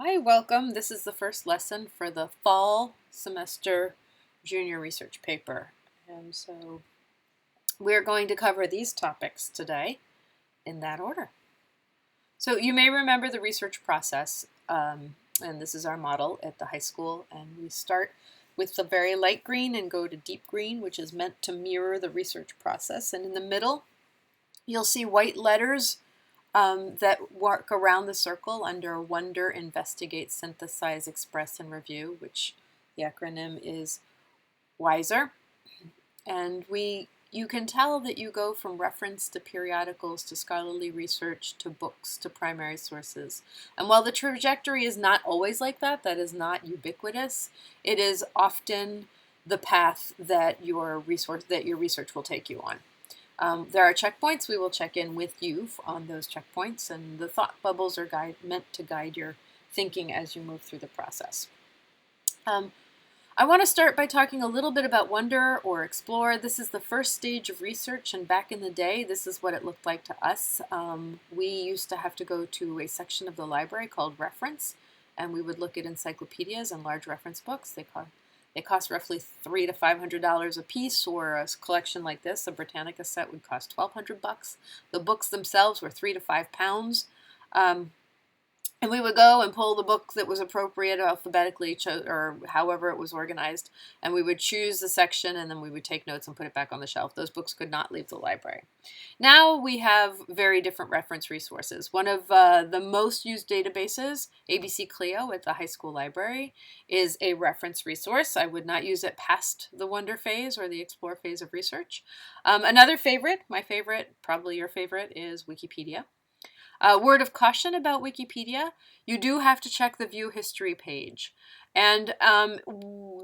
Hi, welcome. This is the first lesson for the fall semester junior research paper. And so we're going to cover these topics today in that order. So you may remember the research process, and this is our model at the high school. And we start with the very light green and go to deep green, which is meant to mirror the research process. And in the middle, you'll see white letters that work around the circle under Wonder, Investigate, Synthesize, Express, and Review, which the acronym is WISER. And you can tell that you go from reference to periodicals to scholarly research to books to primary sources. And while the trajectory is not always like that, that is not ubiquitous, it is often the path that your research will take you on. There are checkpoints. We will check in with you on those checkpoints, and the thought bubbles are meant to guide your thinking as you move through the process. I want to start by talking a little bit about wonder or explore. This is the first stage of research, and back in the day, this is what it looked like to us. We used to have to go to a section of the library called reference, and we would look at encyclopedias and large reference books. They cost roughly $300 to $500 a piece, or a collection like this, a Britannica set, would cost $1,200. The books themselves were 3 to 5 pounds. And we would go and pull the book that was appropriate alphabetically, or however it was organized, and we would choose the section, and then we would take notes and put it back on the shelf. Those books could not leave the library. Now we have very different reference resources. One of the most used databases, ABC Clio at the high school library, is a reference resource. I would not use it past the wonder phase or the explore phase of research. Another favorite, my favorite, probably your favorite, is Wikipedia. Word of caution about Wikipedia, you do have to check the view history page. And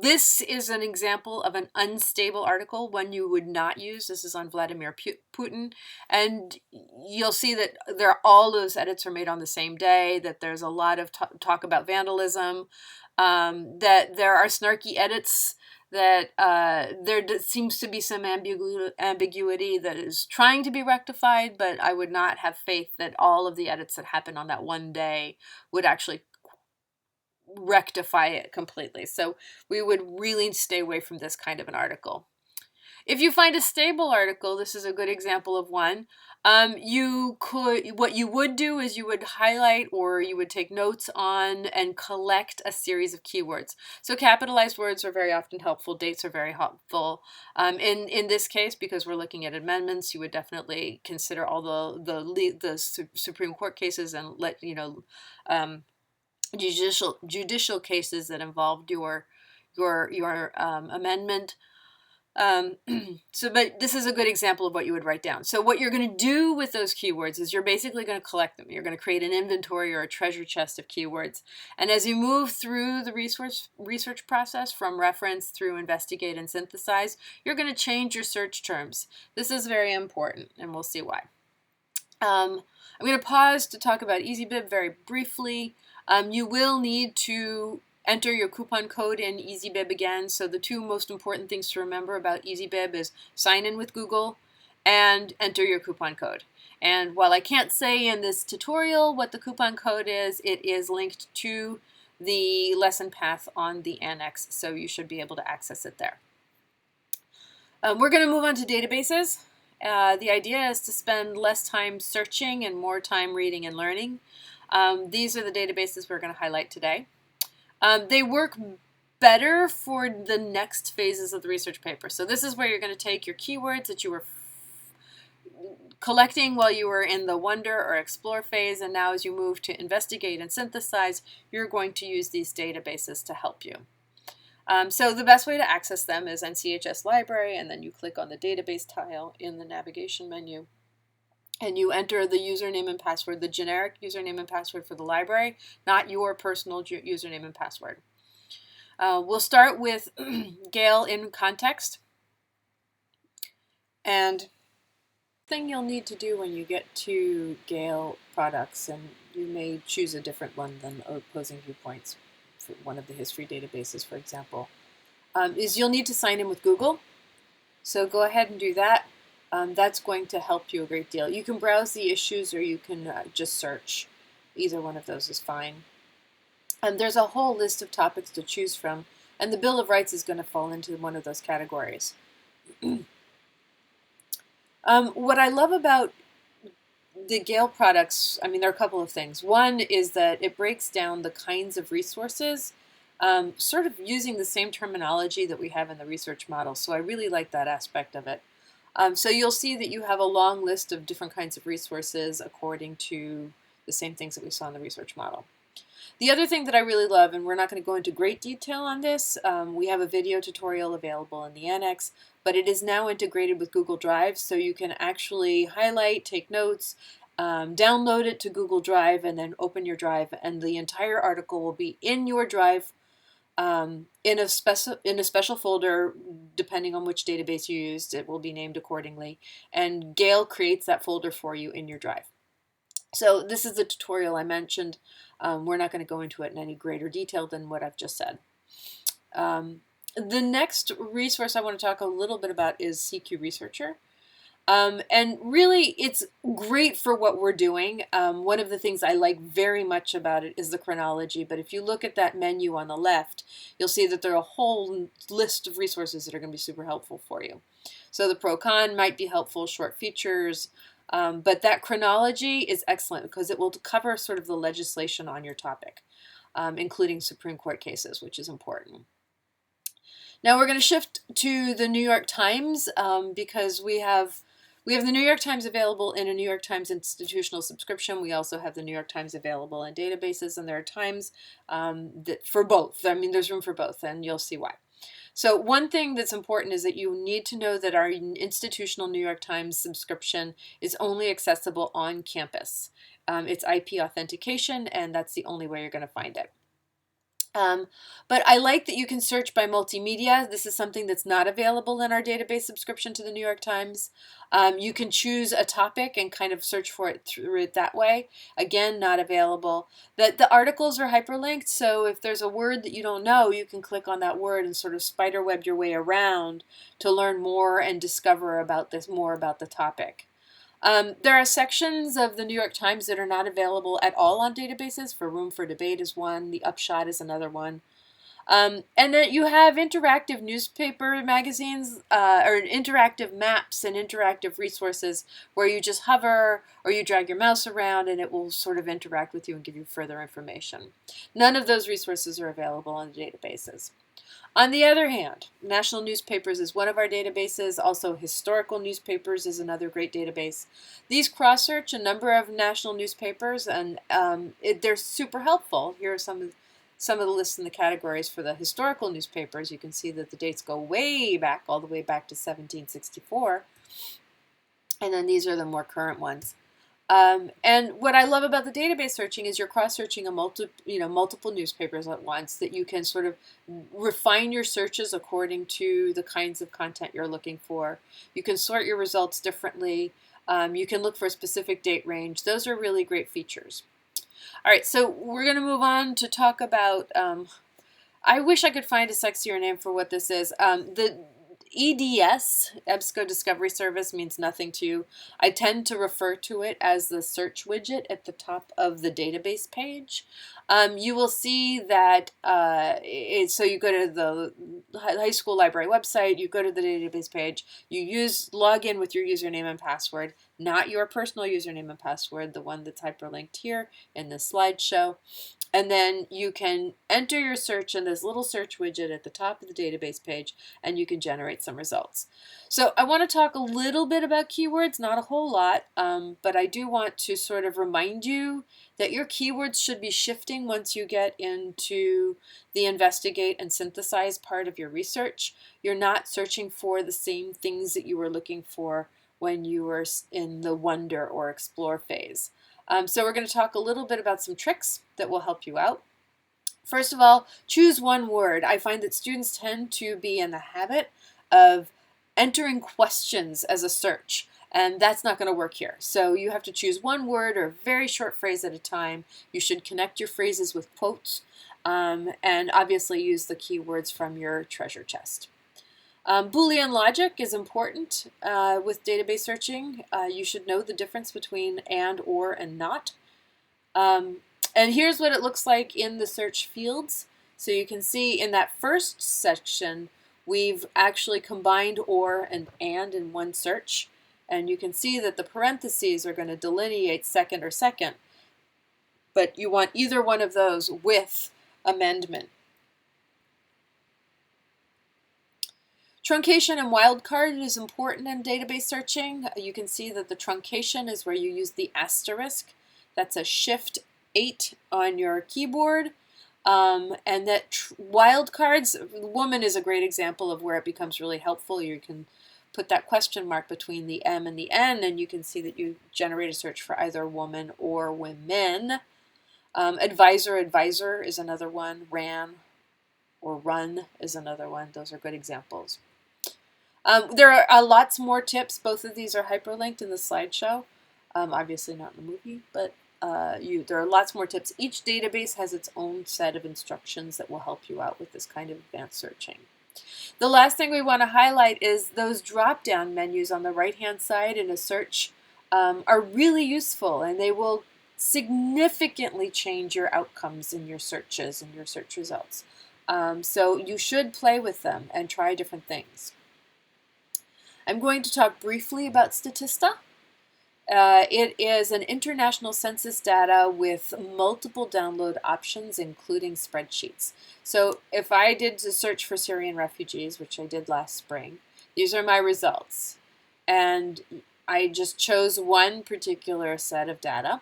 this is an example of an unstable article, one you would not use. This is on Vladimir Putin. And you'll see that all those edits are made on the same day, that there's a lot of talk about vandalism, that there are snarky edits, that there seems to be some ambiguity that is trying to be rectified, but I would not have faith that all of the edits that happen on that one day would actually rectify it completely. So we would really stay away from this kind of an article. If you find a stable article, this is a good example of one. What you would do is you would highlight, or you would take notes on and collect a series of keywords. So capitalized words are very often helpful. Dates are very helpful. In this case, because we're looking at amendments, you would definitely consider all the Supreme Court cases and judicial cases that involved your amendment. But this is a good example of what you would write down. So what you're going to do with those keywords is you're basically going to collect them. You're going to create an inventory or a treasure chest of keywords. And as you move through the research process from reference through investigate and synthesize, you're going to change your search terms. This is very important, and we'll see why. I'm going to pause to talk about Easybib very briefly. You will need to enter your coupon code in Easybib again. So the two most important things to remember about Easybib is sign in with Google and enter your coupon code. And while I can't say in this tutorial what the coupon code is, it is linked to the lesson path on the annex, so you should be able to access it there. We're going to move on to databases. The idea is to spend less time searching and more time reading and learning. These are the databases we're going to highlight today. They work better for the next phases of the research paper. So this is where you're going to take your keywords that you were collecting while you were in the wonder or explore phase, and now as you move to investigate and synthesize, you're going to use these databases to help you. So the best way to access them is NCHS Library, and then you click on the database tile in the navigation menu. And you enter the username and password, the generic username and password for the library, not your personal username and password. We'll start with Gale in context. And the thing you'll need to do when you get to Gale products, and you may choose a different one than opposing viewpoints, for one of the history databases, for example, is you'll need to sign in with Google. So go ahead and do that. That's going to help you a great deal. You can browse the issues, or you can just search. Either one of those is fine. There's a whole list of topics to choose from, and the Bill of Rights is going to fall into one of those categories. What I love about the Gale products, I mean, there are a couple of things. One is that it breaks down the kinds of resources, sort of using the same terminology that we have in the research model. So I really like that aspect of it. So you'll see that you have a long list of different kinds of resources according to the same things that we saw in the research model. The other thing that I really love, and we're not going to go into great detail on this, we have a video tutorial available in the annex, but it is now integrated with Google Drive, so you can actually highlight, take notes, download it to Google Drive, and then open your drive, and the entire article will be in your drive in a special folder, depending on which database you used. It will be named accordingly, and Gale creates that folder for you in your drive. So this is the tutorial I mentioned. We're not going to go into it in any greater detail than what I've just said. The next resource I want to talk a little bit about is CQ Researcher. And really, it's great for what we're doing. One of the things I like very much about it is the chronology, but if you look at that menu on the left, you'll see that there are a whole list of resources that are going to be super helpful for you. So the pro-con might be helpful, short features, but that chronology is excellent because it will cover sort of the legislation on your topic, including Supreme Court cases, which is important. Now we're going to shift to the New York Times because we have the New York Times available in a New York Times institutional subscription. We also have the New York Times available in databases, and there are times for both. I mean, there's room for both, and you'll see why. So one thing that's important is that you need to know that our institutional New York Times subscription is only accessible on campus. It's IP authentication, and that's the only way you're going to find it. But I like that you can search by multimedia. This is something that's not available in our database subscription to the New York Times. You can choose a topic and kind of search for it through it that way. Again, not available. The articles are hyperlinked, so if there's a word that you don't know, you can click on that word and sort of spiderweb your way around to learn more and discover about more about the topic. There are sections of the New York Times that are not available at all on databases. For Room for Debate is one. The Upshot is another one. And then you have interactive newspaper magazines or interactive maps and interactive resources where you just hover or you drag your mouse around and it will sort of interact with you and give you further information. None of those resources are available on the databases. On the other hand, National Newspapers is one of our databases. Also, Historical Newspapers is another great database. These cross-search a number of national newspapers, and they're super helpful. Here are some of the lists in the categories for the historical newspapers. You can see that the dates go way back, all the way back to 1764. And then these are the more current ones. And what I love about the database searching is you're cross-searching multiple newspapers at once, that you can sort of refine your searches according to the kinds of content you're looking for. You can sort your results differently. You can look for a specific date range. Those are really great features. All right, so we're going to move on to talk about, I wish I could find a sexier name for what this is. The EDS, EBSCO Discovery Service, means nothing to you. I tend to refer to it as the search widget at the top of the database page. You will see that, so you go to the high school library website, you go to the database page, you log in with your username and password, not your personal username and password, the one that's hyperlinked here in this slideshow. And then you can enter your search in this little search widget at the top of the database page, and you can generate some results. So I want to talk a little bit about keywords, not a whole lot, but I do want to sort of remind you that your keywords should be shifting once you get into the investigate and synthesize part of your research. You're not searching for the same things that you were looking for when you were in the wonder or explore phase. So we're going to talk a little bit about some tricks that will help you out. First of all, choose one word. I find that students tend to be in the habit of entering questions as a search, and that's not going to work here. So you have to choose one word or a very short phrase at a time. You should connect your phrases with quotes, and obviously use the keywords from your treasure chest. Boolean logic is important with database searching. You should know the difference between and, or, and not. And here's what it looks like in the search fields. So you can see in that first section, we've actually combined or and in one search. And you can see that the parentheses are going to delineate second or second. But you want either one of those with amendment. Truncation and wildcard is important in database searching. You can see that the truncation is where you use the asterisk. That's a Shift 8 on your keyboard. And that wildcards, woman is a great example of where it becomes really helpful. You can put that question mark between the M and the N, and you can see that you generate a search for either woman or women. Advisor is another one. Ran or run is another one. Those are good examples. There are lots more tips. Both of these are hyperlinked in the slideshow. Obviously not in the movie, but there are lots more tips. Each database has its own set of instructions that will help you out with this kind of advanced searching. The last thing we want to highlight is those drop-down menus on the right-hand side in a search are really useful, and they will significantly change your outcomes in your searches and your search results. So you should play with them and try different things. I'm going to talk briefly about Statista. It is an international census data with multiple download options, including spreadsheets. So if I did a search for Syrian refugees, which I did last spring, these are my results. And I just chose one particular set of data.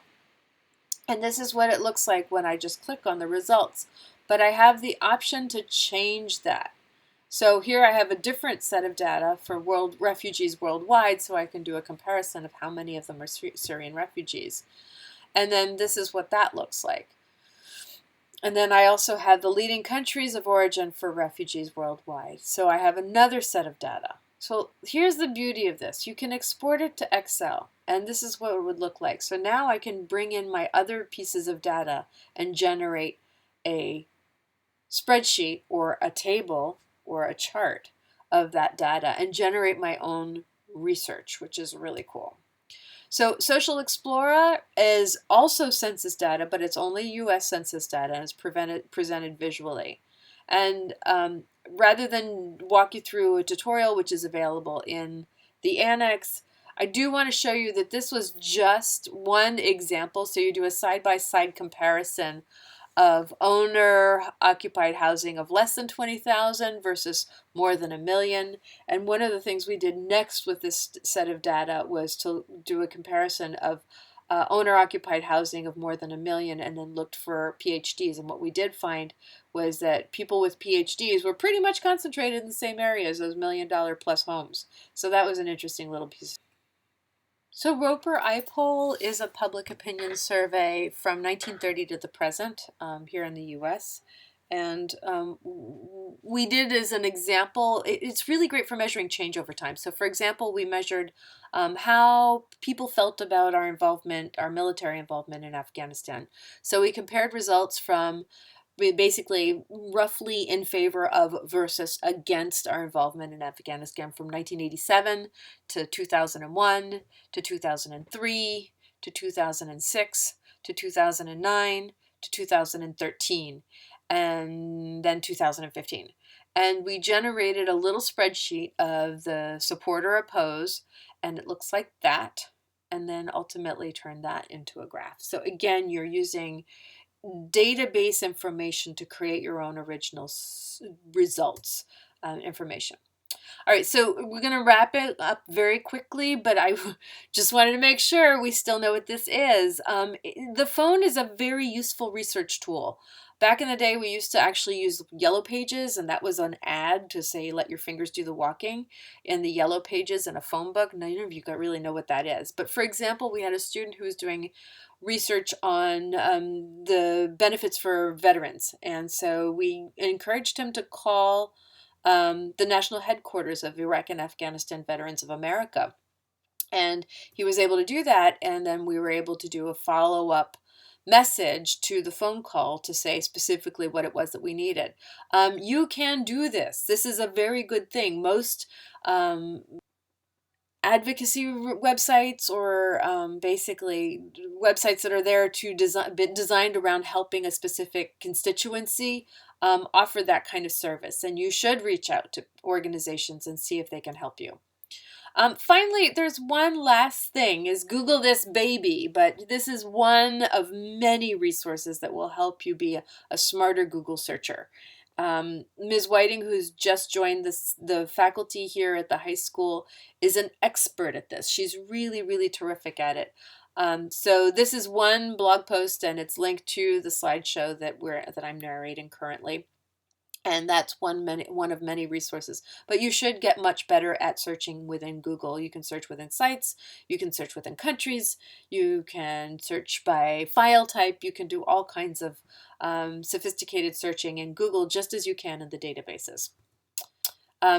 And this is what it looks like when I just click on the results. But I have the option to change that. So here I have a different set of data for refugees worldwide, so I can do a comparison of how many of them are Syrian refugees. And then this is what that looks like. And then I also have the leading countries of origin for refugees worldwide. So I have another set of data. So here's the beauty of this. You can export it to Excel, and this is what it would look like. So now I can bring in my other pieces of data and generate a spreadsheet or a table or a chart of that data and generate my own research, which is really cool. So Social Explorer is also census data, but it's only US Census data and it's presented visually. And rather than walk you through a tutorial, which is available in the annex, I do want to show you that this was just one example. So you do a side-by-side comparison of owner-occupied housing of less than 20,000 versus more than 1 million. And one of the things we did next with this set of data was to do a comparison of owner-occupied housing of more than 1 million and then looked for PhDs. And what we did find was that people with PhDs were pretty much concentrated in the same areas, those $1 million plus homes. So that was an interesting little piece. So Roper iPoll is a public opinion survey from 1930 to the present here in the US. And we did as an example, it's really great for measuring change over time. So for example, we measured how people felt about our involvement, our military involvement in Afghanistan. So we compared results from basically roughly in favor of versus against our involvement in Afghanistan from 1987 to 2001 to 2003 to 2006 to 2009 to 2013 and then 2015. And we generated a little spreadsheet of the support or oppose, and it looks like that, and then ultimately turn that into a graph. So again, you're using database information to create your own original results information. All right, so we're going to wrap it up very quickly, but I just wanted to make sure we still know what this is. The phone is a very useful research tool. Back in the day, we used to actually use Yellow Pages, and that was an ad to say, let your fingers do the walking in the Yellow Pages in a phone book. None of you really know what that is. But for example, we had a student who was doing research on the benefits for veterans. And so we encouraged him to call the national headquarters of Iraq and Afghanistan Veterans of America. And he was able to do that, and then we were able to do a follow-up message to the phone call to say specifically what it was that we needed. You can do this. This is a very good thing. Most advocacy websites, or basically websites that are there to been designed around helping a specific constituency, offer that kind of service. And you should reach out to organizations and see if they can help you. Finally, there's one last thing, is Google this baby, but this is one of many resources that will help you be a smarter Google searcher. Ms. Whiting, who's just joined the faculty here at the high school, is an expert at this. She's really, really terrific at it. So this is one blog post, and it's linked to the slideshow that I'm narrating currently. And that's one of many resources. But you should get much better at searching within Google. You can search within sites, you can search within countries, you can search by file type, you can do all kinds of sophisticated searching in Google, just as you can in the databases.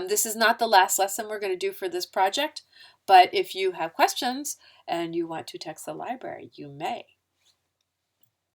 This is not the last lesson we're going to do for this project, but if you have questions and you want to text the library, you may.